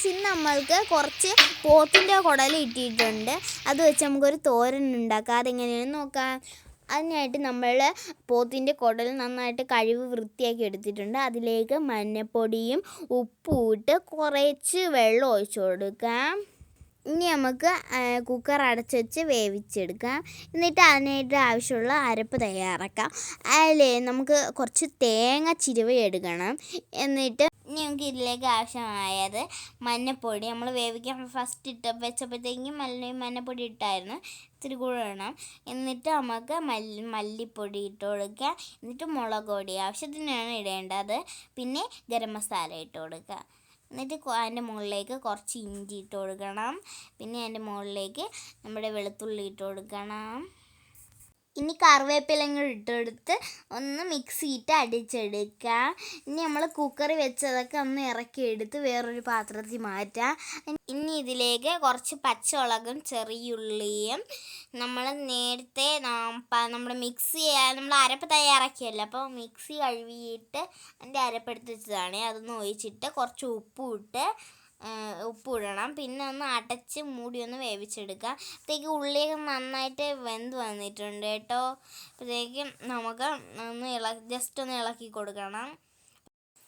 Guys, ഇന്ന് നമ്മൾക്ക് കുറച്ച് പോത്തിൻ്റെ കുടൽ ഇട്ടിട്ടുണ്ട്. അത് വെച്ച് നമുക്കൊരു തോരൻ ഉണ്ടാക്കാം. അതെങ്ങനെയാണെന്ന് നോക്കാം. അതിനായിട്ട് നമ്മൾ പോത്തിൻ്റെ കുടൽ നന്നായിട്ട് കഴുകി വൃത്തിയാക്കി എടുത്തിട്ടുണ്ട്. അതിലേക്ക് മഞ്ഞൾപ്പൊടിയും ഉപ്പും ഇട്ട് കുറച്ച് വെള്ളം ഒഴിച്ചു കൊടുക്കാം. ഇനി നമുക്ക് കുക്കർ അടച്ച് വെച്ച് വേവിച്ചെടുക്കാം. എന്നിട്ട് അതിനായിട്ട് ആവശ്യമുള്ള അരപ്പ് തയ്യാറാക്കാം. അതിൽ നമുക്ക് കുറച്ച് തേങ്ങ ചിരവി എടുക്കണം. എന്നിട്ട് ഇനി നമുക്ക് ഇതിലേക്ക് ആവശ്യമായത് മഞ്ഞൾപ്പൊടി. നമ്മൾ വേവിക്കാൻ ഫസ്റ്റ് വെച്ചപ്പോഴത്തേക്കും മഞ്ഞൾപ്പൊടി ഇട്ടായിരുന്നു. ഇത്തിരി കൂടെ ഇടണം. എന്നിട്ട് നമുക്ക് മല്ലിപ്പൊടി ഇട്ട് കൊടുക്കുക. എന്നിട്ട് മുളക് പൊടി ആവശ്യത്തിനാണ് ഇടേണ്ടത്. പിന്നെ ഗരം മസാല ഇട്ട് കൊടുക്കുക. എന്നിട്ട് അതിൻ്റെ മുകളിലേക്ക് കുറച്ച് ഇഞ്ചി ഇട്ട് കൊടുക്കണം. പിന്നെ അതിൻ്റെ മുകളിലേക്ക് നമ്മുടെ വെളുത്തുള്ളി ഇട്ട് കൊടുക്കണം. ഇനി കറിവേപ്പിലയും കൂടി ഇട്ടെടുത്ത് ഒന്ന് മിക്സിയിട്ട് അടിച്ചെടുക്കുക. ഇനി നമ്മൾ കുക്കറിൽ വെച്ചതൊക്കെ ഒന്ന് ഇറക്കിയെടുത്ത് വേറൊരു പാത്രത്തിൽ മാറ്റാം. ഇനി ഇതിലേക്ക് കുറച്ച് പച്ചമുളകും ചെറിയുള്ളിയും നമ്മൾ നേരത്തെ നമ്മൾ നമ്മൾ അരപ്പ് തയ്യാറാക്കിയല്ലോ, അപ്പോൾ മിക്സി കഴുകിയിട്ട് അതിൻ്റെ അരപ്പെടുത്ത് വെച്ചതാണ്. അതൊന്ന് ഒഴിച്ചിട്ട് കുറച്ച് ഉപ്പിടണം. പിന്നെ ഒന്ന് അടച്ച് മൂടി ഒന്ന് വേവിച്ചെടുക്കുക. അപ്പോഴത്തേക്ക് ഉള്ളിയൊക്കെ നന്നായിട്ട് വെന്ത് വന്നിട്ടുണ്ട് കേട്ടോ. അപ്പോഴത്തേക്കും നമുക്ക് ജസ്റ്റ് ഒന്ന് ഇളക്കി കൊടുക്കണം.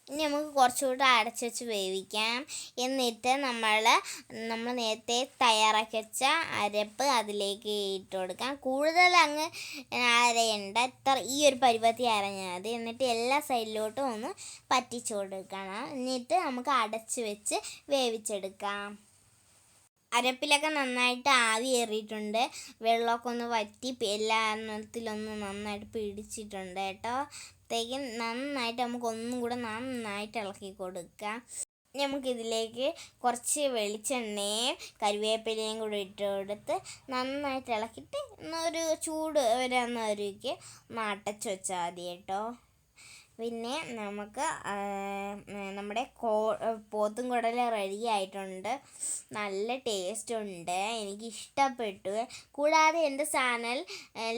ഇനി നമുക്ക് കുറച്ചുകൂടെ അടച്ച് വെച്ച് വേവിക്കാം. എന്നിട്ട് നമ്മൾ നേരത്തെ തയ്യാറാക്കി വെച്ച അരപ്പ് അതിലേക്ക് ഇട്ട് കൊടുക്കാം. കൂടുതൽ അങ്ങ് അരയണ്ട, ഈ ഒരു പരുവത്തിൽ അരഞ്ഞാൽ മതി. എന്നിട്ട് എല്ലാ സൈഡിലോട്ടും ഒന്ന് പറ്റിച്ചു കൊടുക്കണം. എന്നിട്ട് നമുക്ക് അടച്ച് വെച്ച് വേവിച്ചെടുക്കാം. അരപ്പിലൊക്കെ നന്നായിട്ട് ആവി ഏറിയിട്ടുണ്ട്. വെള്ളമൊക്കെ ഒന്ന് വറ്റി എല്ലാത്തിലൊന്ന് നന്നായിട്ട് പിടിച്ചിട്ടുണ്ട് കേട്ടോ. അപ്പോഴത്തേക്കും നന്നായിട്ട് നമുക്ക് ഒന്നും കൂടെ നന്നായിട്ട് ഇളക്കി കൊടുക്കാം. നമുക്കിതിലേക്ക് കുറച്ച് വെളിച്ചെണ്ണയും കരിവേപ്പിലയും കൂടെ ഇട്ട് കൊടുത്ത് നന്നായിട്ട് ഇളക്കിയിട്ട് ഒരു ചൂട് വരുന്നവരേക്ക് ഒന്ന് അടച്ച് വെച്ചാൽ മതി കേട്ടോ. പിന്നെ നമുക്ക് നമ്മുടെ പോത്തും കുടൽ റെഡി ആയിട്ടുണ്ട്. നല്ല ടേസ്റ്റ് ഉണ്ട്, എനിക്കിഷ്ടപ്പെട്ടു. കൂടാതെ എൻ്റെ ചാനൽ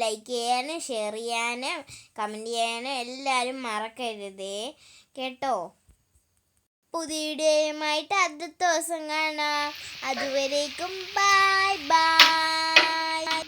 ലൈക്ക് ചെയ്യാനും ഷെയർ ചെയ്യാനും കമൻറ്റ് ചെയ്യാനും എല്ലാവരും മറക്കരുതേ കേട്ടോ. പുതിയ വീഡിയോയുമായിട്ട് അടുത്ത ദിവസം കാണാം. അതുവരേക്കും ബൈ ബൈ.